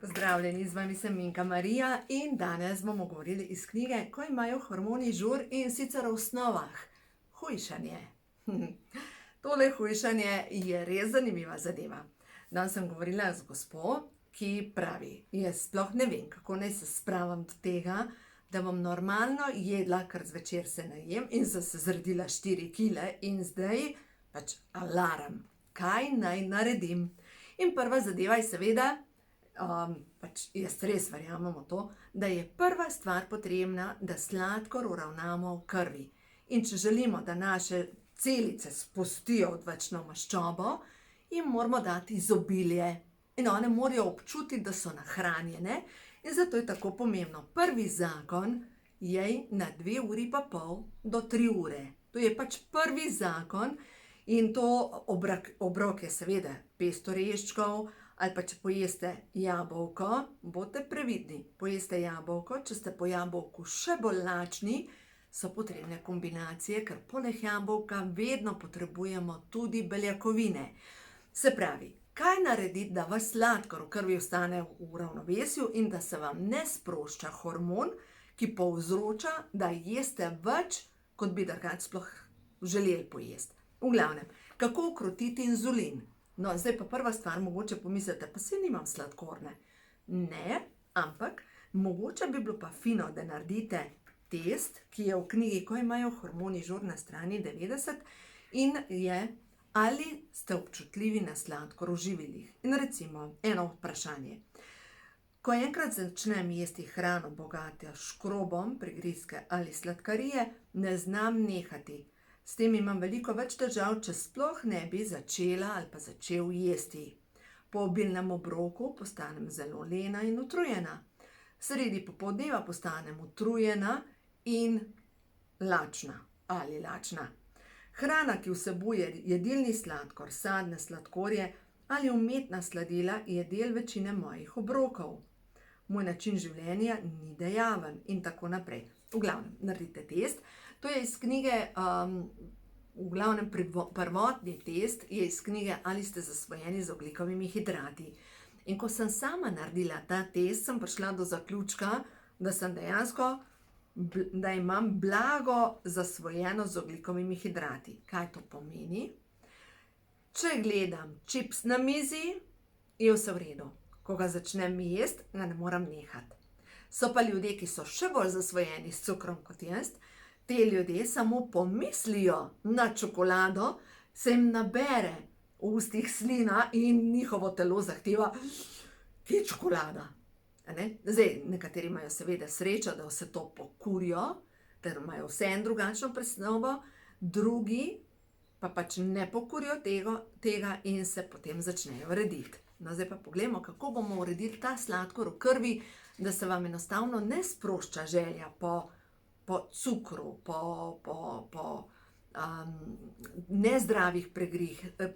Pozdravljeni, z vami sem Minka Marija in danes bomo govorili iz knjige Ko imajo hormoni žur in sicer o osnovah. Hujšanje. Tole hujšanje je res zanimiva zadeva. Danes sem govorila z gospo, ki pravi, jaz sploh ne vem, kako naj se spravim do tega, da bom normalno jedla, ker zvečer se najem in sem se zredila 4 kile in zdaj pač alarm, kaj naj naredim. In prva zadeva je seveda, pač jaz res verjamem v to, da je prva stvar potrebna, da sladkor uravnamo v krvi. In če želimo, da naše celice spustijo odvečno maščobo, jim moramo dati izobilje. In one morajo občutiti, da so nahranjene in zato je tako pomembno. Prvi zakon je na 2,5 uri do 3 ure. To je pač prvi zakon in to obrok je seveda 500 oreščkov, ali pa če pojeste jabolko, bodite previdni, pojeste jabolko, če ste po jabolku še bolj lačni, so potrebne kombinacije, ker poleg jabolka vedno potrebujemo tudi beljakovine. Se pravi, kaj narediti, da vaš sladkor v krvi ostane v ravnovesju in da se vam ne sprošča hormon, ki povzroča, da jeste več, kot bi drugače sploh želeli pojesti. V glavnem, kako ukrotiti inzulin? No, zdaj pa prva stvar, mogoče pomislite, pa saj nimam sladkorne. Ne, ampak mogoče bi bilo pa fino, da naredite test, ki je v knjigi Ko imajo hormoni žur na strani 90 in je, ali ste občutljivi na sladkor v živilih. In recimo, eno vprašanje. Ko enkrat začnem jesti hrano bogato s škrobom, prigrizke ali sladkarije, ne znam nehati. S tem imam veliko več težav, če sploh ne bi začela ali pa začel jesti. Po obilnem obroku postanem zelo lena in utrujena. Sredi popoldneva postanem utrujena in lačna ali lačna. Hrana, ki vsebuje jedilni sladkor, sadne sladkorje ali umetna sladila, je del večine mojih obrokov. Moj način življenja ni dejaven in tako naprej. V glavnem, naredite test. To je iz knjige, v glavnem prvotni test je iz knjige Ali ste zasvojeni z ogljikovimi hidrati. In ko sem sama naredila ta test, sem prišla do zaključka, da sem dejansko, da imam blago zasvojeno z ogljikovimi hidrati. Kaj to pomeni? Če gledam čips na mizi, je vse v redu. Ko ga začnem jesti, ga ne morem nehati. So pa ljudje, ki so še bolj zasvojeni s cukrom kot jaz, te ljudje samo pomislijo na čokolado, se jim nabere v ustih slina in njihovo telo zahteva, kje je čokolada. Zdaj, nekateri imajo seveda srečo, da vse to pokurijo, ter imajo vseeno drugačno presnovo, drugi pa pač ne pokurijo tega in se potem začnejo rediti. No, zdaj pa poglejmo, kako bomo uredili ta sladkor v krvi, da se vam enostavno ne sprošča želja po cukru, po nezdravih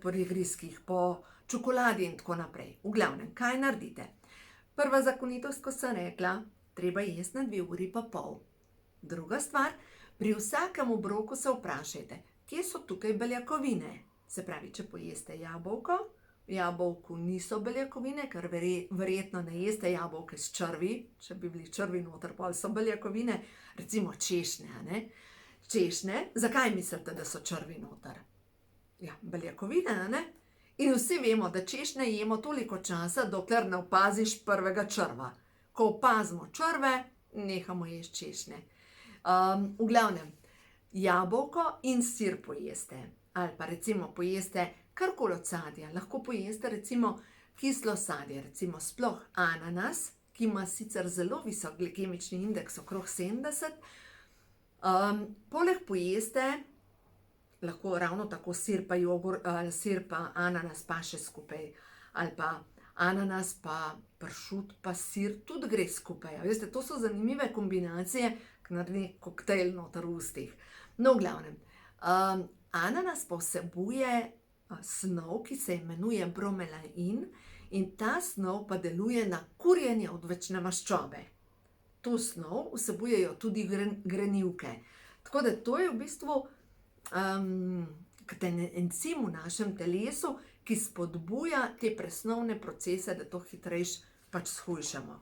prigrizkih, po čokoladi in tako naprej. V glavnem, kaj naredite? Prva zakonitost, ko sem rekla, treba jesti na 2,5 uri. Druga stvar, pri vsakem obroku se vprašajte, kje so tukaj beljakovine. Se pravi, če pojeste jabolko, v jabolku niso beljakovine, ker verjetno ne jeste jabolke s črvi, če bi bili črvi noter, pa so beljakovine, recimo češnje, ne? Češnje, zakaj mislite, da so črvi noter? Ja, beljakovine, ne? In vsi vemo, da češnje jemo toliko časa, dokler ne opaziš prvega črva. Ko opazimo črve, nehamo jesti češnje. V glavnem, jabolko in sir pojeste, ali pa recimo pojeste karkoli od sadja, lahko pojeste recimo kislo sadje, recimo sploh ananas, ki ima sicer zelo visok glikemični indeks, okrog 70. Poleg pojeste, lahko ravno tako sir pa ananas pa še skupaj, ali pa ananas pa pršut pa sir tudi gre skupaj. Veste, to so zanimive kombinacije, ki naredi koktejl noter v ustih. No, v glavnem, ananas pa vsebuje snov, ki se imenuje bromelain in ta snov pa deluje na kurjenje odvečne maščobe. To snov vsebujejo tudi grenivke. Tako da to je v bistvu encim v našem telesu, ki spodbuja te presnovne procese, da to hitreje pač shujšamo.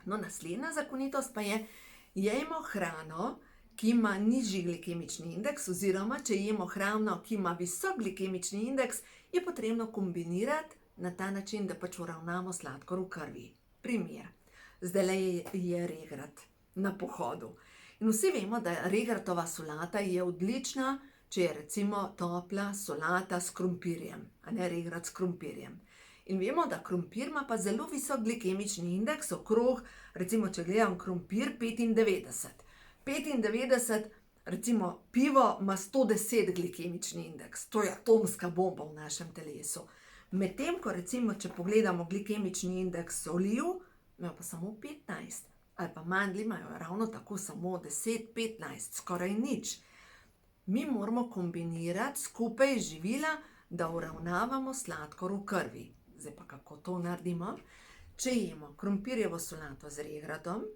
No, naslednja zakonitost pa je, jejmo hrano, ki ima nižji glikemični indeks, oziroma če jemo hrano, ki ima visok glikemični indeks, je potrebno kombinirati na ta način, da pač uravnamo sladkor v krvi. Primer. Zdajle je regrat na pohodu. In vsi vemo, da regratova solata je odlična, če je recimo topla solata s krompirjem, a ne regrat s krompirjem. In vemo, da krompir ima pa zelo visok glikemični indeks, okrog, recimo, če gledam krompir, 95. 95, recimo pivo ima 110 glikemični indeks. To je atomska bomba v našem telesu. Medtem ko recimo, če pogledamo glikemični indeks oliv, imajo pa samo 15. Ali pa mandlji imajo ravno tako samo 10, 15, skoraj nič. Mi moramo kombinirati skupaj živila, da uravnavamo sladkor v krvi. Zdaj pa kako to naredimo? Če jemo krompirjevo solato z regratom,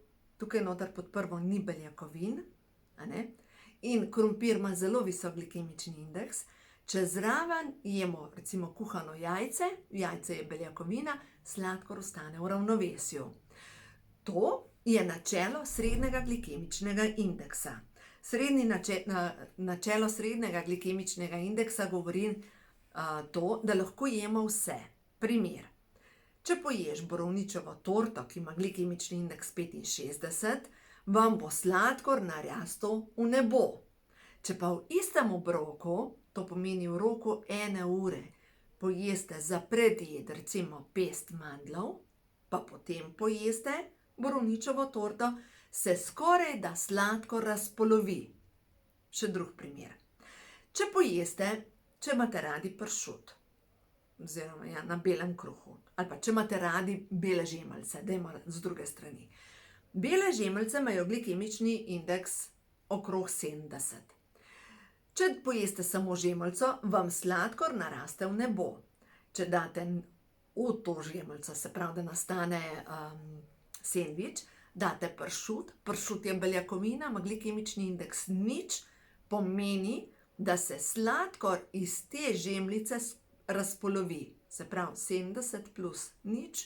tukaj noter pod prvo ni beljakovin, a ne? In krompir ima zelo visok glikemični indeks, če zraven jemo recimo kuhano jajce, jajce je beljakovina, sladkor ostane v ravnovesju. To je načelo srednjega glikemičnega indeksa. Načelo srednjega glikemičnega indeksa govori to, da lahko jemo vse. Primer. Če poješ borovničevo torto, ki ima glikemični indeks 65, vam bo sladkor narastel v nebo. Če pa v istem obroku, to pomeni v roku 1 ure, pojeste za predjed recimo pest mandljev, pa potem pojeste borovničevo torto, se skoraj da sladkor razpolovi. Še drug primer. Če pojeste, če imate radi pršut, oziroma na belem kruhu, ali pa če imate radi bele žemljice, dajmo z druge strani. Bele žemljice imajo glikemični indeks okrog 70. Če pojeste samo žemljico, vam sladkor naraste v nebo. Če date v to žemljico, se pravi, da nastane sendvič, date pršut, pršut je beljakovina, ima glikemični indeks 0, pomeni, da se sladkor iz te žemljice razpolovi. Se pravi, 70 plus 0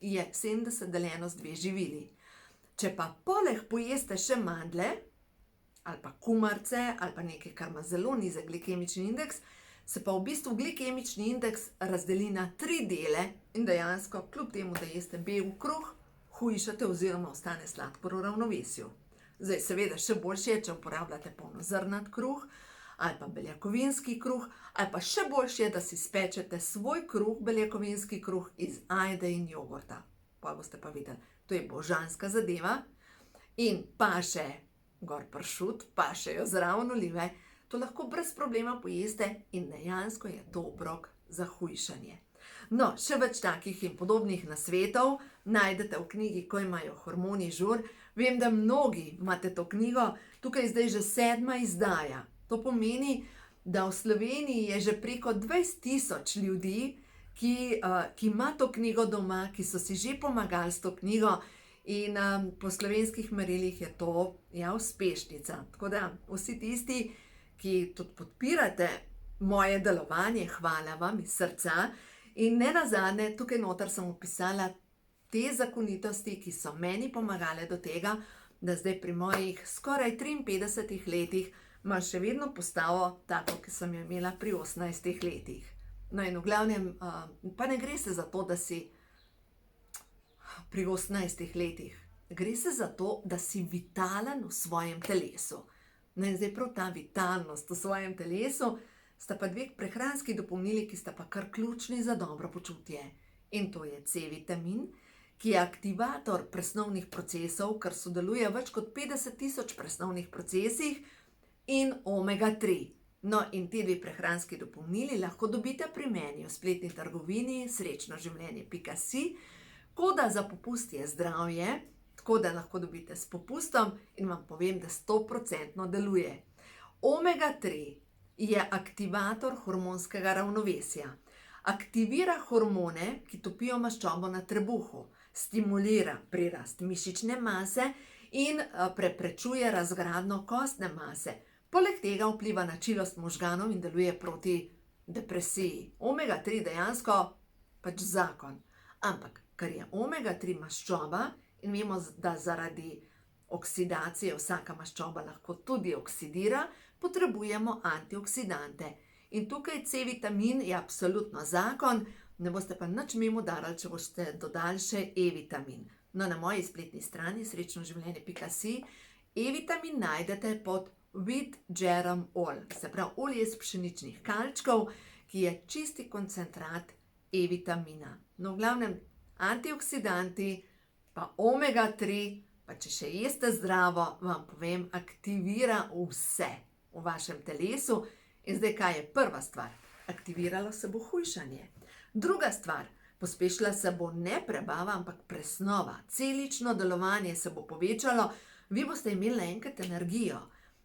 je 70 deljeno z 2 živili. Če pa poleg pojeste še mandlje, ali pa kumarce, ali pa nekaj, kar ima zelo nizek glikemični indeks, se pa v bistvu glikemični indeks razdeli na 3 dele in dejansko, kljub temu, da jeste bel kruh, hujšate oziroma ostane sladkor v ravnovesju. Zdaj, seveda, še boljše je, če uporabljate polnozrnat kruh, ali pa beljakovinski kruh, ali pa še boljše je, da si spečete svoj kruh, beljakovinski kruh iz ajde in jogurta. Pa boste pa videli, to je božanska zadeva in paše gor pršut, pašejo zraven olive, to lahko brez problema pojeste in dejansko je to obrok za hujšanje. No, še več takih in podobnih nasvetov najdete v knjigi Ko imajo hormoni žur. Vem, da mnogi imate to knjigo, tukaj zdaj že 7. izdaja. To pomeni, da v Sloveniji je že preko 20.000 ljudi, ki ima to knjigo doma, ki so si že pomagali s to knjigo in po slovenskih merilih je to uspešnica. Tako da vsi tisti, ki tudi podpirate moje delovanje, hvala vam iz srca. In ne nazadnje, tukaj noter sem opisala te zakonitosti, ki so meni pomagale do tega, da zdaj pri mojih skoraj 53 letih ima še vedno postavo tako, ki sem jo imela pri 18 letih. No in v glavnem, pa ne gre se za to, da si pri 18 letih. Gre se za to, da si vitalen v svojem telesu. No in zdaj prav ta vitalnost v svojem telesu sta pa 2 prehranski dopolnili, ki sta pa kar ključni za dobro počutje. In to je C-vitamin, ki je aktivator presnovnih procesov, kar sodeluje več kot 50.000 presnovnih procesih, in omega-3. No, in te 2 prehranski dopolnili lahko dobite pri meni v spletni trgovini srečnoživljenje.si. Koda za popust je zdravje, tako da lahko dobite s popustom in vam povem, da 100% deluje. Omega-3 je aktivator hormonskega ravnovesja. Aktivira hormone, ki topijo maščobo na trebuhu, stimulira prirast mišične mase in preprečuje razgradnjo kostne mase. Poleg tega vpliva na čilost možganov in deluje proti depresiji. Omega-3 dejansko pač zakon. Ampak ker je omega-3 maščoba in vemo, da zaradi oksidacije vsaka maščoba lahko tudi oksidira, potrebujemo antioksidante. In tukaj C-vitamin je absolutno zakon, ne boste pa nič mimo udarali, če boste dodali še E-vitamin. No, na moji spletni strani srečnoživljenje.si E-vitamin najdete pod wheat germ oil, se pravi olje iz pšeničnih kalčkov, ki je čisti koncentrat E-vitamina. No, v glavnem, antioksidanti, pa omega-3, pa če še jeste zdravo, vam povem, aktivira vse v vašem telesu. In zdaj, kaj je prva stvar? Aktiviralo se bo hujšanje. Druga stvar, pospešila se bo ne prebava, ampak presnova. Celično delovanje se bo povečalo, vi boste imeli naenkrat energijo.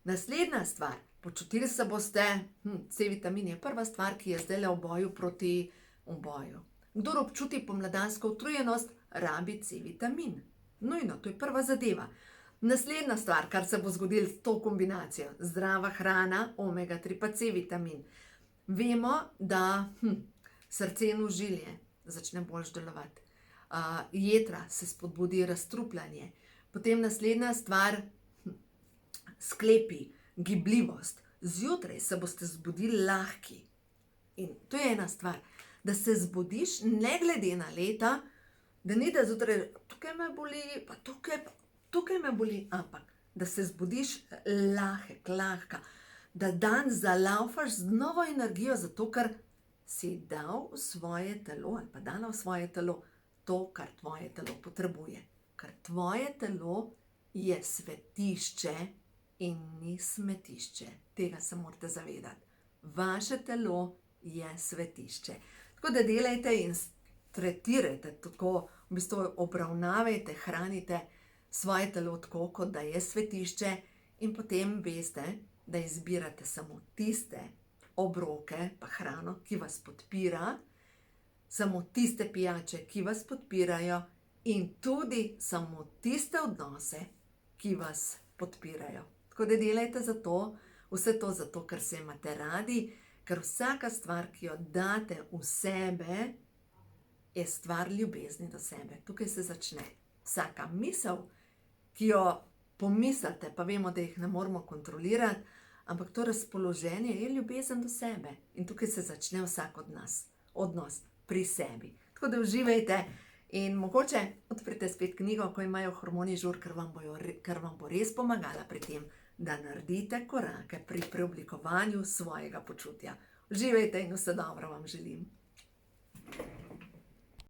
Naslednja stvar, počutili se boste, C-vitamin je prva stvar, ki je zdaj v boju proti uboju. Kdor občuti pomladansko utrujenost, rabi C-vitamin. Nujno, to je prva zadeva. Naslednja stvar, kar se bo zgodilo s to kombinacijo, zdrava hrana, omega-3 pa C-vitamin. Vemo, da srce in ožilje začne boljš delovati. Jetra se spodbudi razstrupljanje. Potem naslednja stvar, sklepi, gibljivost. Zjutraj se boste zbudili lahki. In to je ena stvar, da se zbudiš ne glede na leta, da ni da zjutraj, tukaj me boli, pa tukaj me boli, ampak da se zbudiš lahek, lahka, da dan zalaufaš z novo energijo, zato ker si dal v svoje telo ali pa dala v svoje telo to, kar tvoje telo potrebuje. Ker tvoje telo je svetišče in ni smetišče. Tega se morate zavedati. Vaše telo je svetišče. Tako da delajte in tretirajte tako, v bistvu obravnavajte, hranite svoje telo tako, kot da je svetišče, in potem veste, da izbirate samo tiste obroke pa hrano, ki vas podpira, samo tiste pijače, ki vas podpirajo, in tudi samo tiste odnose, ki vas podpirajo. Tako da delajte vse to zato, ker se imate radi, ker vsaka stvar, ki jo date v sebe, je stvar ljubezni do sebe. Tukaj se začne. Vsaka misel, ki jo pomislite, pa vemo, da jih ne moremo kontrolirati, ampak to razpoloženje je ljubezen do sebe. In tukaj se začne vsak od nas. Odnos pri sebi. Tako da uživajte in mogoče odprite spet knjigo, ko imajo hormoni žur, ker vam bo res pomagala pri tem, da naredite korake pri preoblikovanju svojega počutja. Uživajte in vse dobro vam želim.